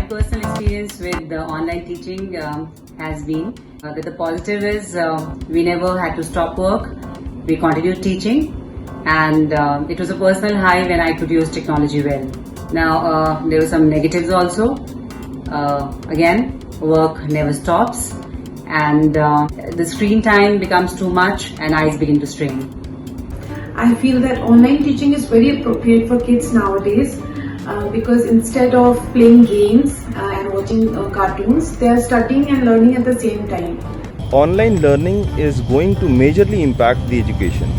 personal experience with online teaching has been that the positive is we never had to stop work. We continued teaching, and it was a personal high when I could use technology well. Now there were some negatives also. Again, work never stops, and the screen time becomes too much, and eyes begin to strain. I feel that online teaching is very appropriate for kids nowadays because instead of playing games and watching cartoons, they are studying and learning at the same time. Online learning is going to majorly impact the education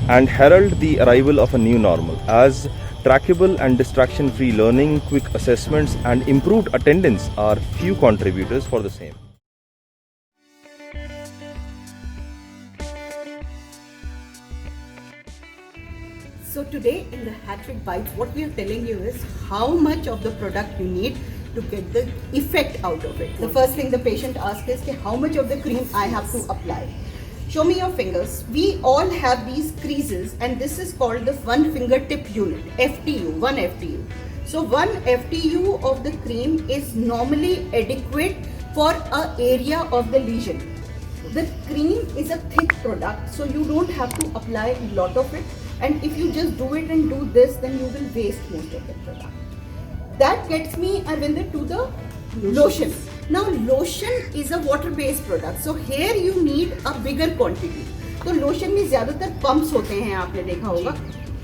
and herald the arrival of a new normal, as trackable and distraction-free learning, quick assessments and improved attendance are few contributors for the same. So today in the Hattrick Bites, what we are telling you is how much of the product you need to get the effect out of it. The first thing the patient asks is how much of the cream I have to apply. Show me your fingers. We all have these creases, and this is called the one fingertip unit, FTU, 1 FTU. So 1 FTU of the cream is normally adequate for an area of the lesion. The cream is a thick product, so you don't have to apply a lot of it. And if you just do it and do this, then you will waste most of the product. That gets me, Arvinder, to the lotion. Now lotion is a water-based product, so here you need a bigger quantity. तो lotion में ज़्यादातर pumps होते हैं, आपने देखा होगा.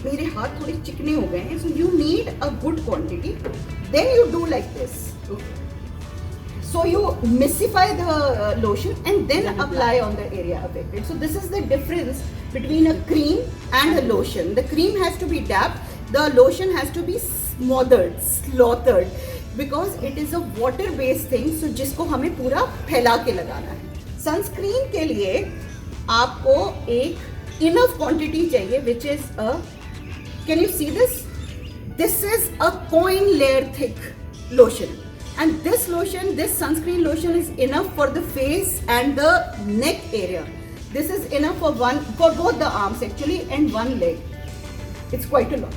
मेरे हाथ थोड़े चिकने हो गए हैं, so you need a good quantity. Then you do like this. So you emulsify the lotion and then apply on the area affected. So this is the difference between a cream and a lotion. The cream has to be dabbed, the lotion has to be smothered, slaughtered, because it is a water based thing, so जिसको हमें पूरा फैला के लगाना है. Sunscreen के लिए आपको एक enough quantity चाहिए, which is a, can you see this? This is a coin layer thick lotion. And this lotion, this sunscreen lotion is enough for the face and the neck area. This is enough for both the arms actually and one leg. It's quite a lot.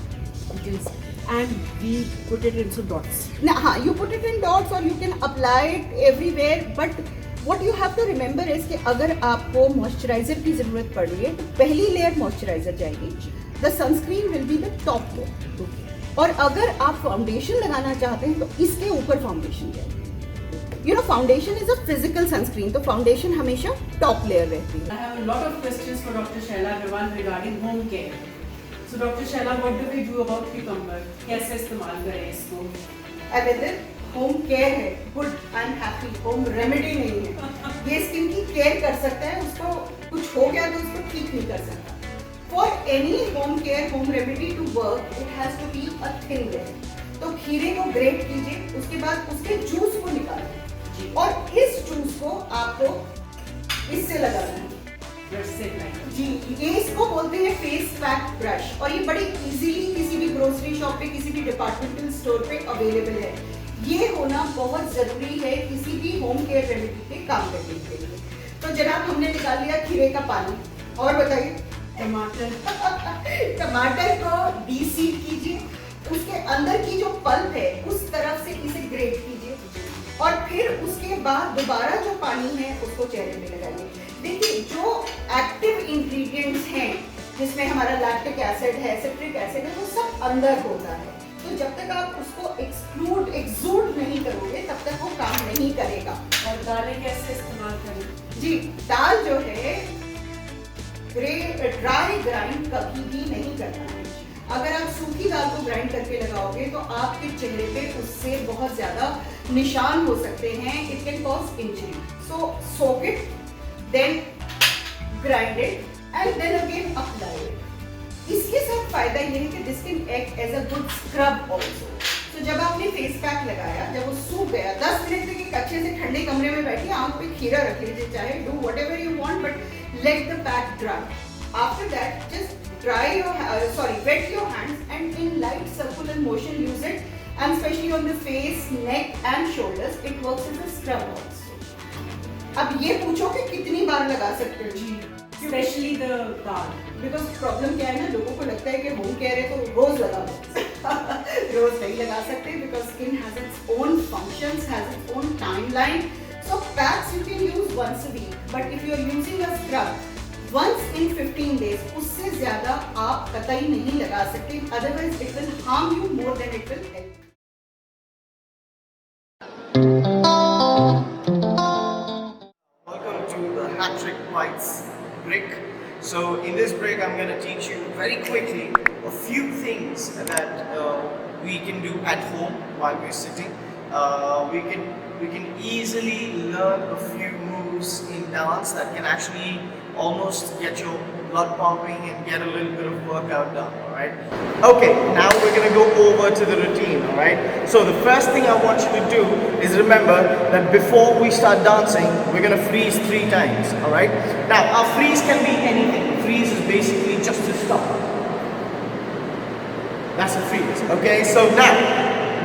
And we put it into dots. Now, you put it in dots or you can apply it everywhere. But what you have to remember is कि अगर आपको moisturizer की ज़रूरत पड़ रही है तो पहली layer moisturizer जाएगी. The sunscreen will be the top layer. और अगर आप फाउंडेशन लगाना चाहते हैं तो इसके ऊपर फाउंडेशन जाएगी. You know, foundation is a physical sunscreen, तो फाउंडेशन हमेशा टॉप लेयर रहती है. I have a lot of questions for Dr. Shaila Agarwal regarding home care. So Dr. Shaila, what do we do about cucumber? कैसे इस्तेमाल करें इसको? अगर home care है, good and happy, home remedy नहीं है. ये स्किन की केयर कर सकता है, उसको कुछ हो गया तो उसको ठीक नहीं कर सकता. For any home care, home remedy to work, it has to be a thin layer. तो खीरे को ग्रेट कीजिए, उसके बाद उसके जूस को निकालिए और इस जूस को आपको इससे लगाना है. जी, ये इसको बोलते हैं फेस पैक ब्रश, और ये बड़ी इजीली किसी भी ग्रोसरी शॉप पे, किसी भी डिपार्टमेंटल स्टोर पे अवेलेबल है. ये होना बहुत जरूरी है किसी भी होम केयर रेमेडी पे काम करने के लिए. तो जनाब, हमने निकाल लिया खीरे का पानी, और बताइए टमाटर को डीसीड कीजिए, उसके अंदर की जो पल्प है उस तरफ से इसे ग्रेट कीजिए और फिर उसके बाद दोबारा जो पानी है उसको चेहरे पे लगाइए. देखिए, जो एक्टिव इंग्रेडिएंट्स हैं जिसमें हमारा लैक्टिक एसिड है, सिट्रिक एसिड है, वो सब अंदर होता है. तो जब तक आप उसको एक्सूड नहीं करोगे तब तक वो काम नहीं करेगा. और दालें कैसे इस्तेमाल करें? जी, दाल जो है ड्राई ग्राइंड कभी भी नहीं करना है. अगर आप सूखी दाल को ग्राइंड करके लगाओगे तो आपके चेहरे पे उससे बहुत ज्यादा निशान हो सकते हैं. It can cause injury. So soak it, then grind it and then again apply it. इसके साथ फायदा ये है कि this can act as a good scrub also. तो जब आपने फेस पैक लगाया, जब वो सूख गया, 10 मिनट तक एक अच्छे से ठंडे कमरे में बैठिए, आंख पे खीरा रख लीजिए, चाहे do whatever you want, but let the pack dry. After that just wet your hands and in light circular motion use it, and especially on the face, neck and shoulders it works as a scrub also. अब ये पूछो कि कितनी बार लगा सकते हो? जी, Especially the dal. Because problem क्या है ना, लोगों को लगता है कि होम केयर है तो रोज लगा लो. रोज नहीं लगा सकते, because skin has its own functions, has its own timeline. So packs you can use once a week, but if you are using a scrub once in 15 days, उससे ज़्यादा आप कतई नहीं लगा सकते. Otherwise, it will harm you more than it will help. Welcome to the Hat-Trick Bites break. So in this break I'm going to teach you very quickly a few things that we can do at home while we're sitting. We can easily learn a few moves in dance that can actually almost get your blood pumping and get a little bit of workout done, alright? Okay, now we're going to go over to the routine, alright? So the first thing I want you to do is remember that before we start dancing, we're going to freeze 3 times, alright? Now, our freeze can be anything. Freeze is basically just to stop. That's a freeze, okay? So now,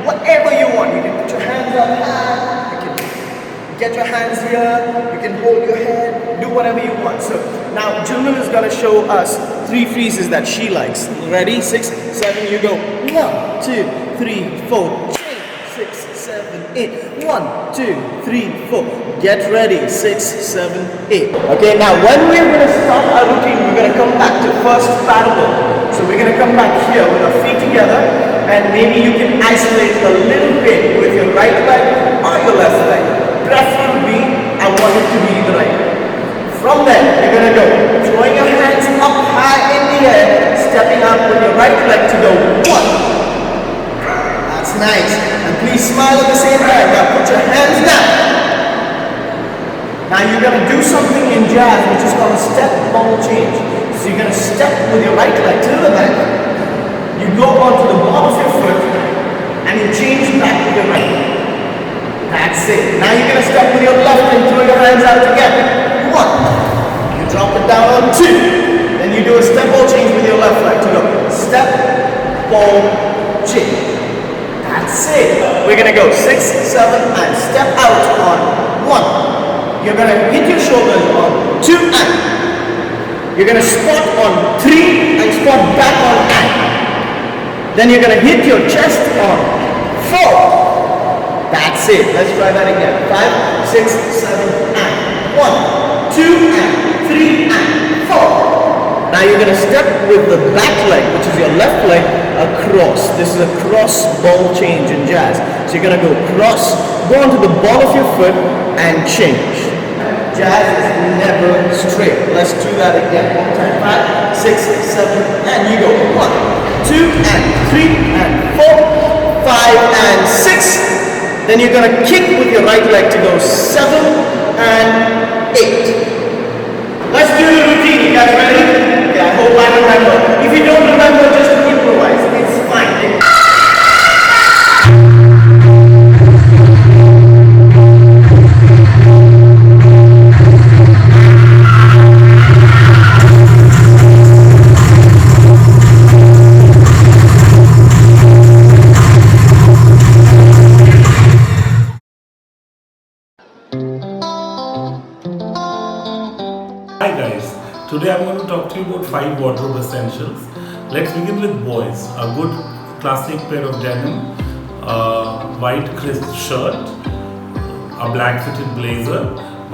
whatever you want, you can put your hands up high, you can get your hands here, you can hold your head, do whatever you want. So now Jilman is going to show us 3 freezes that she likes. Ready? 6, 7, you go. 1, 2, 3, 4. 6, 7, 8. 1, 2, 3, 4. Get ready. 6, 7, 8. Okay, now when we're going to start our routine, we're going to come back to first parallel. So we're going to come back here with our feet together, and maybe you can isolate a little bit with your right leg or your left leg. Preferably, I want it to be the right leg. From there, you're going to go throwing your hands up high in the air, stepping up with your right leg to go 1. That's nice. And please smile at the same time. Now put your hands down. Now you're going to do something in jazz which is called a step ball change. So you're going to step with your right leg to the back. You go onto the ball of your foot and you change back with your right leg. That's it. Now you're going to step with your left and throw your hands out again. 1. You drop it down on 2. Then you do a step ball change with your left leg to go step, ball, change. That's it. We're going to go 6, 7 and step out on 1. You're going to hit your shoulders on 2 and you're going to spot on 3 and spot back on and. Then you're going to hit your chest on 4. That's it. Let's try that again. 5, 6, 7 and 1, 2 and 3 and 4. Now you're going to step with the back leg, which is your left leg, across. This is a cross ball change in jazz. So you're going to go cross, go onto the ball of your foot and change. Jazz is never straight. Let's do that again. 1 time. 5, 6, 7 and you go 1, 2 and 3 and 4, 5 and 6. Then you're going to kick with your right leg to go 7 and 8. Let's do the routine. You guys ready? Yeah, I hope I remember. If you don't remember, just improvise. It's fine. Hi guys, today I'm going to talk to you about 5 wardrobe essentials. Let's begin with boys. A good classic pair of denim, a white crisp shirt, a black fitted blazer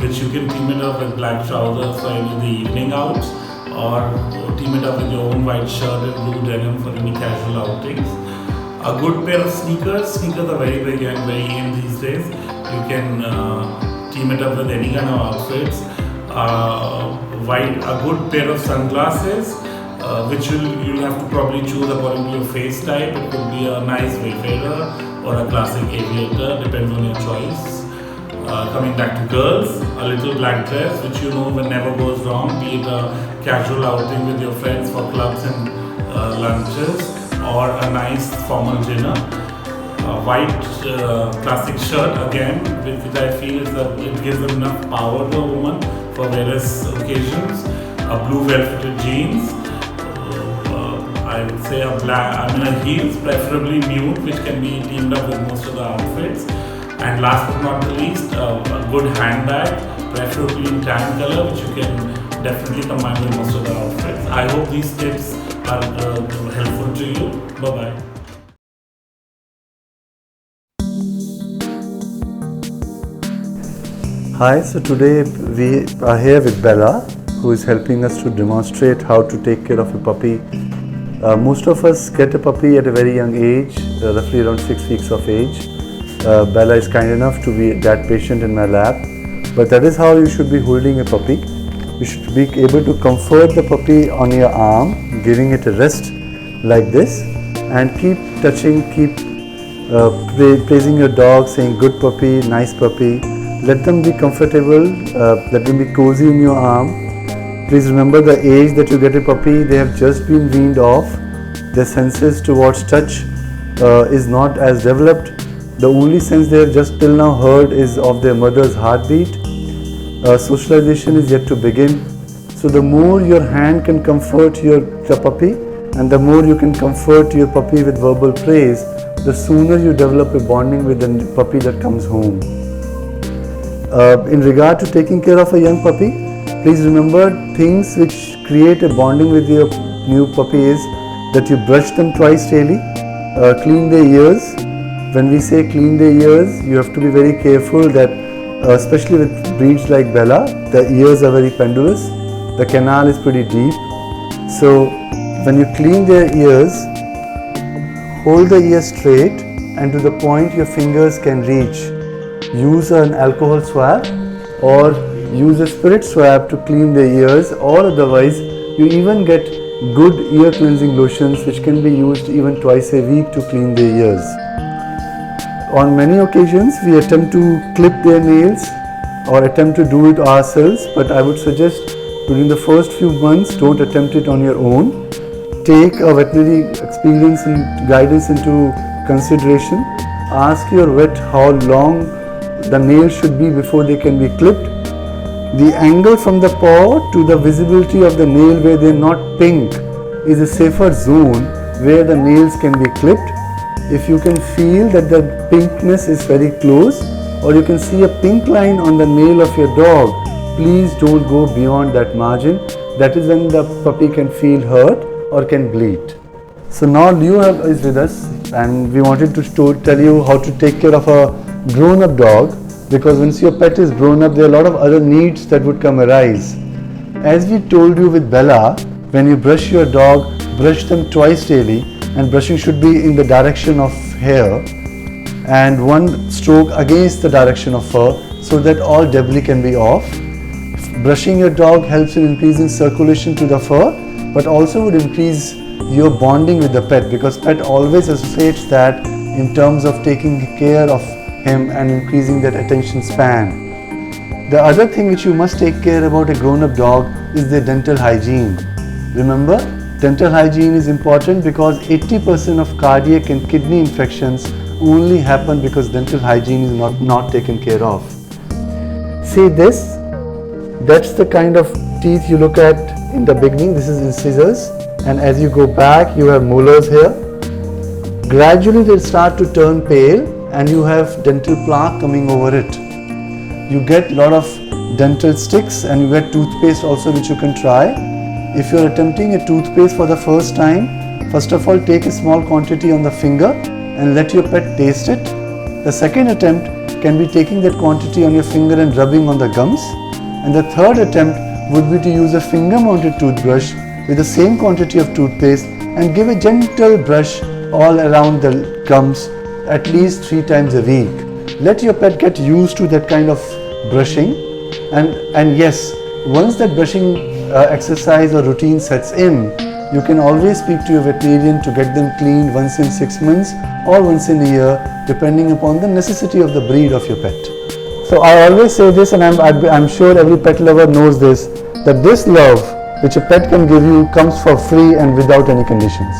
which you can team it up with black trousers for any of the evening outs, or team it up with your own white shirt and blue denim for any casual outings. A good pair of sneakers. Sneakers are very big and very in these days. You can team it up with any kind of outfits. A good pair of sunglasses, which you'll have to probably choose according to your face type. It could be a nice Wayfarer or a classic aviator, depends on your choice. Coming back to girls, a little black dress which you know never goes wrong, be it a casual outing with your friends for clubs and lunches, or a nice formal dinner. A white classic shirt again, which I feel is that it gives them enough power to a woman for various occasions. A blue well-fitted jeans. I would say a heels, preferably nude, which can be teamed up with most of the outfits. And last but not the least, a good handbag, preferably in tan color, which you can definitely combine with most of the outfits. I hope these tips are helpful to you. Bye bye. Hi, so today we are here with Bella, who is helping us to demonstrate how to take care of a puppy. Most of us get a puppy at a very young age, roughly around 6 weeks of age. Bella is kind enough to be that patient in my lap. But that is how you should be holding a puppy. You should be able to comfort the puppy on your arm, giving it a rest like this, and keep touching, keep praising your dog, saying good puppy, nice puppy. Let them be comfortable, let them be cozy in your arm. Please remember the age that you get a puppy, they have just been weaned off. Their senses towards touch is not as developed. The only sense they have just till now heard is of their mother's heartbeat. Socialization is yet to begin. So the more your hand can comfort the puppy, and the more you can comfort your puppy with verbal praise, the sooner you develop a bonding with the puppy that comes home. In regard to taking care of a young puppy, please remember things which create a bonding with your new puppy is that you brush them twice daily, clean their ears. When we say clean their ears, you have to be very careful that especially with breeds like Bella, the ears are very pendulous, the canal is pretty deep. So when you clean their ears, hold the ear straight and to the point your fingers can reach. Use an alcohol swab or use a spirit swab to clean the ears, or otherwise you even get good ear cleansing lotions which can be used even twice a week to clean the ears. On many occasions we attempt to clip their nails or attempt to do it ourselves, but I would suggest during the first few months don't attempt it on your own. Take a veterinary experience and guidance into consideration. Ask your vet how long the nails should be before they can be clipped. The angle from the paw to the visibility of the nail where they are not pink is a safer zone where the nails can be clipped. If you can feel that the pinkness is very close, or you can see a pink line on the nail of your dog, please don't go beyond that margin. That is when the puppy can feel hurt or can bleed. So now Leo is with us, and we wanted to tell you how to take care of a grown-up dog, because once your pet is grown up, there are a lot of other needs that would come arise. As we told you with Bella, when you brush your dog, brush them twice daily, and brushing should be in the direction of hair and one stroke against the direction of fur so that all debris can be off. Brushing your dog helps in increasing circulation to the fur, but also would increase your bonding with the pet, because pet always associates that in terms of taking care of him and increasing that attention span. The other thing which you must take care about a grown-up dog is their dental hygiene. Remember, dental hygiene is important because 80% of cardiac and kidney infections only happen because dental hygiene is not taken care of. See this? That's the kind of teeth you look at in the beginning. This is incisors, and as you go back you have molars here. Gradually they start to turn pale and you have dental plaque coming over it. You get a lot of dental sticks and you get toothpaste also, which you can try. If you are attempting a toothpaste for the first time, first of all take a small quantity on the finger and let your pet taste it. The second attempt can be taking that quantity on your finger and rubbing on the gums. And the third attempt would be to use a finger mounted toothbrush with the same quantity of toothpaste and give a gentle brush all around the gums at least 3 times a week. Let your pet get used to that kind of brushing, and yes, once that brushing exercise or routine sets in, you can always speak to your veterinarian to get them cleaned once in 6 months or once in a year, depending upon the necessity of the breed of your pet. So I always say this, and I'm sure every pet lover knows this, that this love which a pet can give you comes for free and without any conditions.